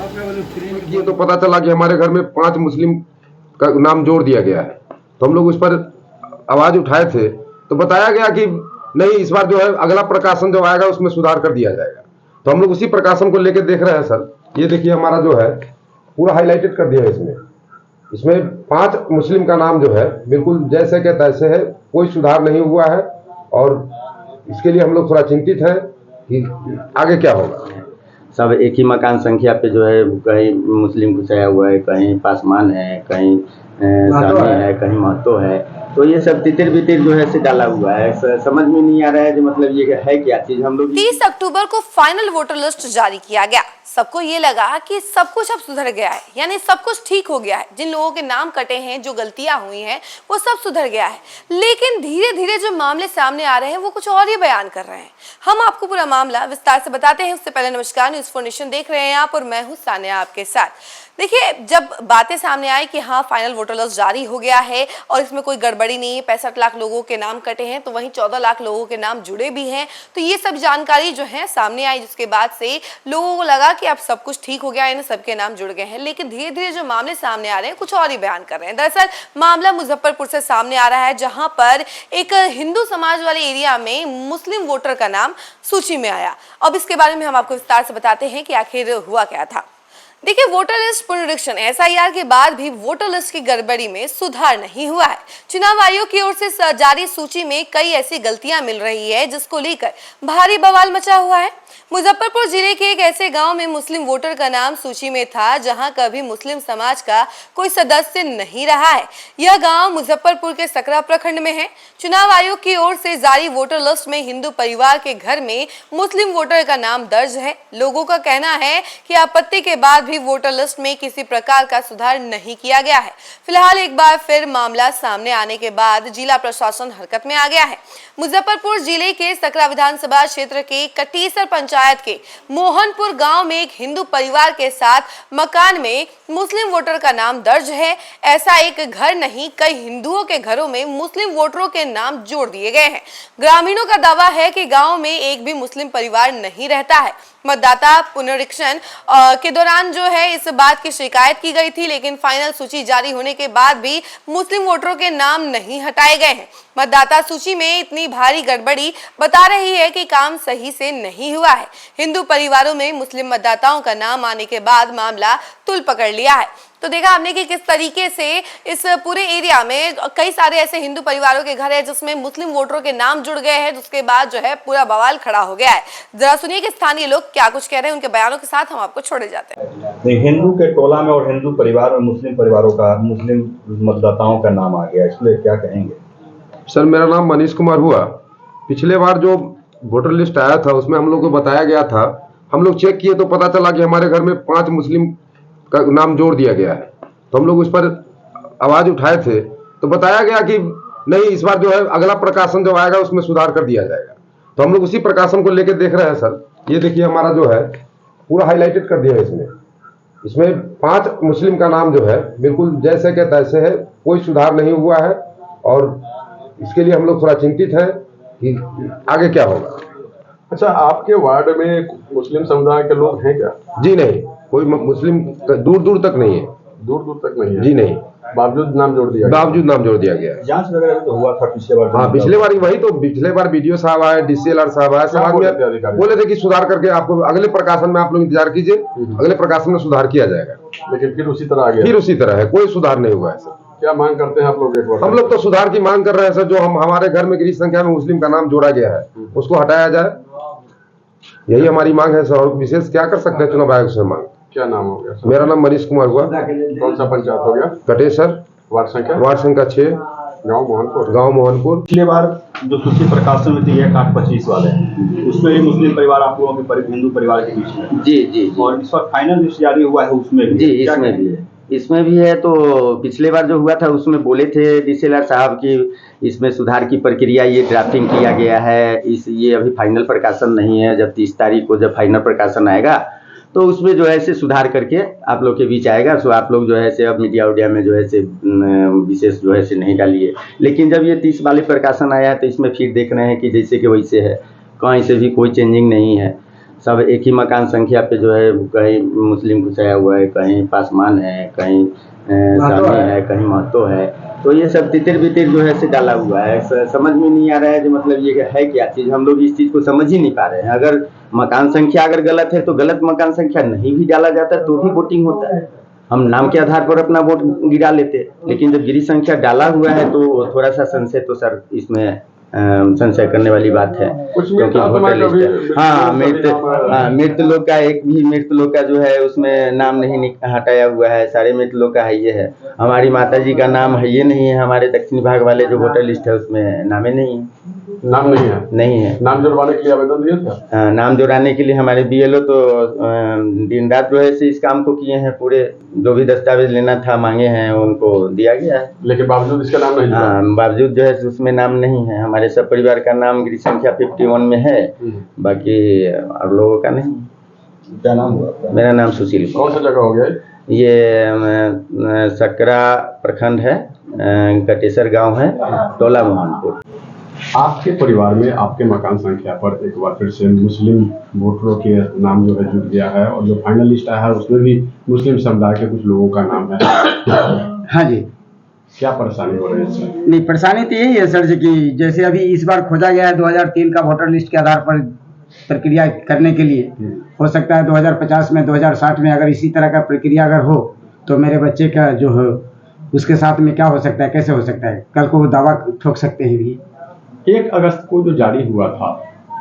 ये तो पता चला कि हमारे घर में 5 मुस्लिम का नाम जोड़ दिया गया है, तो हम लोग उस पर आवाज उठाए थे तो बताया गया कि नहीं, इस बार जो है अगला प्रकाशन जो आएगा उसमें सुधार कर दिया जाएगा। तो हम लोग उसी प्रकाशन को लेकर देख रहे हैं सर। ये देखिए हमारा जो है पूरा हाईलाइटेड कर दिया है इसमें 5 मुस्लिम का नाम जो है बिल्कुल जैसे के तैसे है, कोई सुधार नहीं हुआ है। और इसके लिए हम लोग थोड़ा चिंतित हैं कि आगे क्या होगा। सब एक ही मकान संख्या पे जो है कहीं मुस्लिम घुसाया हुआ है, कहीं पासवान है, कहीं सामी है, कहीं महतो है। तो ये सब तितिर बितिर जो है से डाला हुआ है। समझ में नहीं आ रहा है जो मतलब ये है क्या चीज। हम लोग 30 अक्टूबर को फाइनल वोटर लिस्ट जारी किया गया। सबको ये लगा कि सब कुछ अब सुधर गया है, यानी सब कुछ ठीक हो गया है। जिन लोगों के नाम कटे हैं, जो गलतियां हुई हैं, वो सब सुधर गया है। लेकिन धीरे धीरे जो मामले सामने आ रहे हैं वो कुछ और ही बयान कर रहे हैं। हम आपको पूरा मामला विस्तार से बताते हैं। उससे पहले नमस्कार, न्यूज़ फॉर नेशन देख रहे हैं आप और मैं हूं सानिया आपके साथ। देखिए, जब बातें सामने आई कि हाँ फाइनल वोटर लिस्ट जारी हो गया है और इसमें कोई गड़बड़ी नहीं है, 65 लाख लोगों के नाम कटे हैं, तो वहीं 14 लाख लोगों के नाम जुड़े भी हैं, तो ये सब जानकारी जो है सामने आई, जिसके बाद से लोगों को लगा कि अब सब कुछ ठीक हो गया है, सबके नाम जुड़ गए हैं। लेकिन धीरे धीरे जो मामले सामने आ रहे हैं कुछ और ही बयान कर रहे हैं। दरअसल मामला मुजफ्फरपुर से सामने आ रहा है, जहां पर एक हिंदू समाज वाले एरिया में मुस्लिम वोटर का नाम सूची में आया। अब इसके बारे में हम आपको विस्तार से बताते हैं कि आखिर हुआ क्या था। देखिए, वोटर लिस्ट पुनरीक्षण SIR के बाद भी वोटर लिस्ट की गड़बड़ी में सुधार नहीं हुआ है। चुनाव आयोग की ओर से जारी सूची में कई ऐसी गलतियां मिल रही है जिसको लेकर भारी बवाल मचा हुआ है। मुजफ्फरपुर जिले के एक ऐसे गांव में मुस्लिम वोटर का नाम सूची में था जहां कभी मुस्लिम समाज का कोई सदस्य नहीं रहा है। यह गांव मुजफ्फरपुर के सकरा प्रखंड में है। चुनाव आयोग की ओर से जारी वोटर लिस्ट में हिंदू परिवार के घर में मुस्लिम वोटर का नाम दर्ज है। लोगों का कहना है कि आपत्ति के बाद भी वोटर लिस्ट में किसी प्रकार का सुधार नहीं किया गया है। फिलहाल एक बार फिर मामला सामने आने के बाद जिला प्रशासन हरकत में आ गया है। मुजफ्फरपुर जिले के सकरा विधानसभा क्षेत्र के कटीसर पंचायत के मोहनपुर गांव में एक हिंदू परिवार के साथ मकान में मुस्लिम वोटर का नाम दर्ज है। ऐसा एक घर नहीं, कई हिंदुओं के घरों में मुस्लिम वोटरों के नाम जोड़ दिए गए हैं। ग्रामीणों का दावा है कि गांव में एक भी मुस्लिम परिवार नहीं रहता है। मतदाता पुनरीक्षण के दौरान जो है इस बात की शिकायत की गई थी, लेकिन फाइनल सूची जारी होने के बाद भी मुस्लिम वोटरों के नाम नहीं हटाए गए हैं। मतदाता सूची में इतनी भारी गड़बड़ी बता रही है कि काम सही से नहीं हुआ है। हिंदू परिवारों में मुस्लिम मतदाताओं का नाम आने के बाद मामला तुल पकड़ लिया है। तो देखा हमने कि किस तरीके से इस पूरे एरिया में कई सारे ऐसे हिंदू परिवारों के घर है जिसमें मुस्लिम वोटरों के नाम जुड़ गए हैं, जिसके बाद जो है पूरा बवाल खड़ा हो गया है। जरा सुनिए कि स्थानीय लोग क्या कुछ कह रहे हैं, उनके बयानों के साथ हम आपको छोड़े जाते हैं। हिंदू के टोला में और हिंदू परिवार में मुस्लिम परिवारों का, मुस्लिम मतदाताओं का नाम आ गया, इसलिए क्या कहेंगे? सर, मेरा नाम मनीष कुमार हुआ। पिछले बार जो वोटर लिस्ट आया था उसमें हम लोग को बताया गया था, हम लोग चेक किए तो पता चला कि हमारे घर में 5 मुस्लिम का नाम जोड़ दिया गया है। तो हम लोग उस पर आवाज उठाए थे तो बताया गया कि नहीं, इस बार जो है अगला प्रकाशन जो आएगा उसमें सुधार कर दिया जाएगा। तो हम लोग उसी प्रकाशन को लेकर देख रहे हैं सर। ये देखिए हमारा जो है पूरा हाईलाइटेड कर दिया है इसमें 5 मुस्लिम का नाम जो है बिल्कुल जैसे के तैसे है, कोई सुधार नहीं हुआ है। और इसके लिए हम लोग थोड़ा चिंतित हैं कि आगे क्या होगा। अच्छा, आपके वार्ड में मुस्लिम समुदाय के लोग हैं क्या? जी नहीं, कोई मुस्लिम दूर दूर तक नहीं है। दूर दूर तक नहीं है? जी नहीं, बावजूद नाम जोड़ दिया गया। जांच वगैरह तो हुआ था पिछले बार? हाँ, पिछले बार वही तो, पिछले बार BDO साहब आए, DCLR साहब आए, सब आदमी बोले थे कि सुधार करके आपको अगले प्रकाशन में आप लोग इंतजार कीजिए, अगले प्रकाशन में सुधार किया जाएगा। लेकिन फिर उसी तरह आ गया? फिर उसी तरह है, कोई सुधार नहीं हुआ है सर। क्या मांग करते हैं आप लोग? हम लोग तो सुधार की मांग कर रहे हैं सर। जो हमारे घर में गिरी संख्या में मुस्लिम का नाम जोड़ा गया है उसको हटाया जाए, यही हमारी मांग है सर। और विशेष क्या कर सकते हैं चुनाव आयोग से मांग। क्या नाम हो गया? मेरा नाम मनीष कुमार हुआ। कौन सा पंचायत हो गया? कटेसर, वार्ड संख्या? वार्ड संख्या 6, गाँव मोहनपुर। पिछले बार जो सूची प्रकाशन में थी 1/8-25 वाले, उसमें भी मुस्लिम परिवार आप लोगों के हिंदू परिवार के बीच में? जी। और इस बार फाइनल लिस्ट जारी हुआ है उसमें भी? जी, इसमें भी है। तो पिछले बार जो हुआ था उसमें बोले थे DCLR साहब की इसमें सुधार की प्रक्रिया, ये ड्राफ्टिंग किया गया है, ये अभी फाइनल प्रकाशन नहीं है। जब 30 तारीख को जब फाइनल प्रकाशन आएगा तो उसमें जो है से सुधार करके आप लोग के बीच आएगा। सो आप लोग जो है से अब मीडिया उडिया में जो है से विशेष जो है से नहीं डालिए। लेकिन जब ये 30 वाले प्रकाशन आया है तो इसमें फिर देख रहे हैं कि जैसे कि वैसे है, कहीं से भी कोई चेंजिंग नहीं है। सब एक ही मकान संख्या पे जो है कहीं मुस्लिम घुसाया हुआ है, कहीं पासवान है, कहीं सामी है, कहीं महतो है। तो ये सब तितिर बितिर जो है से डाला हुआ है। समझ में नहीं आ रहा है कि मतलब ये है क्या चीज़। हम लोग इस चीज़ को समझ ही नहीं पा रहे हैं। अगर मकान संख्या अगर गलत है तो गलत मकान संख्या नहीं भी डाला जाता तो भी वोटिंग होता है। हम नाम के आधार पर अपना वोट गिरा लेते, लेकिन जब गिरी संख्या डाला हुआ है तो थोड़ा सा संशय तो सर इसमें संशय करने वाली बात है। क्योंकि वोटर लिस्ट मृत लोग का एक भी मृत लोग का जो है उसमें नाम नहीं हटाया हुआ है। सारे मृत लोग का है ये है। हमारी माता जी का नाम है ये नहीं है। हमारे दक्षिणी भाग वाले जो वोटर लिस्ट है उसमें नामे नहीं है। नाम नहीं है? नहीं है। नाम जुड़वाने के लिए आवेदन दिया था? नाम जुड़ाने के लिए हमारे BLO तो दिन रात जो है से इस काम को किए हैं। पूरे जो भी दस्तावेज लेना था मांगे हैं उनको दिया गया है, लेकिन बावजूद इसका नाम नहीं जुड़ा। बावजूद जो है उसमें नाम नहीं है। हमारे सब परिवार का नाम गिरी संख्या 51 में है, बाकी और लोगों का नहीं। क्या नाम हुआ? मेरा नाम सुशील। कौन सा जगह हो गया ये सकरा प्रखंड है, कटेसर गांव है, टोला मोहनपुर। आपके परिवार में आपके मकान संख्या पर एक बार फिर से मुस्लिम वोटरों के नाम जो है जुड़ गया है, और जो फाइनल लिस्ट आया है उसमें भी मुस्लिम समुदाय के कुछ लोगों का नाम है। हाँ जी। क्या परेशानी हो रही है सर? नहीं, परेशानी तो यही है सर जी कि जैसे अभी इस बार खोजा गया है 2003 का वोटर लिस्ट के आधार पर प्रक्रिया करने के लिए। हो सकता है 2050 में 2060 में अगर इसी तरह का प्रक्रिया अगर हो तो मेरे बच्चे का जो है उसके साथ में क्या हो सकता है, कैसे हो सकता है, कल को वो दावा ठोक सकते हैं भी। 1 अगस्त को जो जारी हुआ था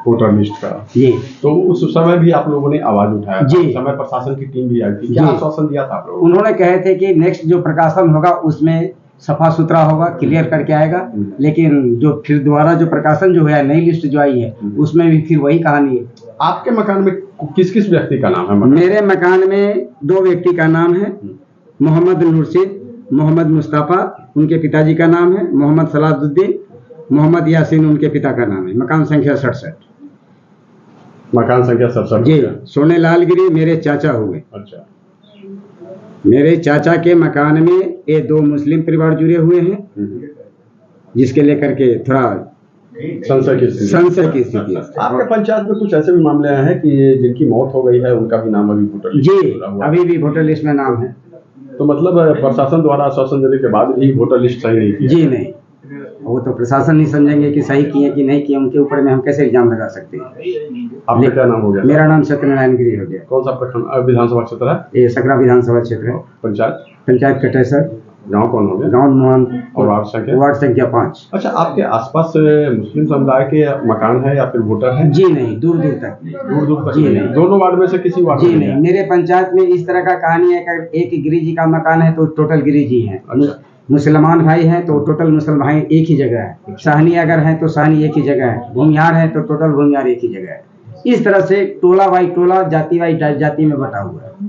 वोटर लिस्ट का, जी, तो उस समय भी आप लोगों ने आवाज उठाया था। जी। उस समय प्रशासन की टीम भी आई थी। क्या जी। आश्वासन दिया था आप लोगों उन्होंने कहे थे कि नेक्स्ट जो प्रकाशन होगा उसमें सफा सुथरा होगा, क्लियर करके आएगा। लेकिन जो फिर दोबारा जो प्रकाशन जो है, नई लिस्ट जो आई है उसमें भी फिर वही कहानी है। आपके मकान में किस किस व्यक्ति का नाम है? मेरे मकान में 2 व्यक्ति का नाम है, मोहम्मद नूरशीद, मोहम्मद मुस्तफ़ा उनके पिताजी का नाम है, मोहम्मद सलाहुद्दीन, मोहम्मद यासीन उनके पिता का नाम है। मकान संख्या 67। मकान संख्या 67 जी। सोने लाल गिरी मेरे चाचा हुए। अच्छा। मेरे चाचा के मकान में ये 2 मुस्लिम परिवार जुड़े हुए हैं, जिसके लेकर के थोड़ा संशय की स्थिति है। आपके पंचायत में कुछ ऐसे भी मामले आए हैं कि जिनकी मौत हो गई है, उनका भी नाम अभी वोटर लिस्ट में जी, जुड़ा हुआ है। अभी भी वोटर लिस्ट में नाम है। तो मतलब प्रशासन द्वारा आश्वासन देने के बाद भी वोटर लिस्ट सही नहीं किया? जी नहीं, वो तो प्रशासन नहीं समझेंगे कि सही किए कि नहीं किए। उनके ऊपर में हम कैसे इल्जाम लगा सकते हैं। आपका क्या नाम हो गया? मेरा नाम सत्यनारायण गिरी हो गया। कौन सा प्रखंड विधानसभा क्षेत्र है? ये सकरा विधानसभा क्षेत्र है। पंचायत कटेसर। गांव कौन हो गया? गाँव मोहन। और वार्ड संख्या 5। अच्छा, आपके आसपास मुस्लिम समुदाय के मकान है या फिर वोटर है? जी नहीं, दूर दूर तक। दूर जी नहीं। दोनों वार्ड में से किसी वार्ड जी में नहीं, मेरे पंचायत में इस तरह का कहानी है कि एक गिरी जी का मकान है तो टोटल गिरी जी है। अच्छा। मुसलमान भाई हैं तो टोटल मुसलमान भाई एक ही जगह है। साहनी अगर है तो साहनी एक ही जगह है। भूमिहार है तो टोटल भूमिहार एक ही जगह है। इस तरह से टोला बाई टोला, जाति बाई जाति में बटा हुआ है।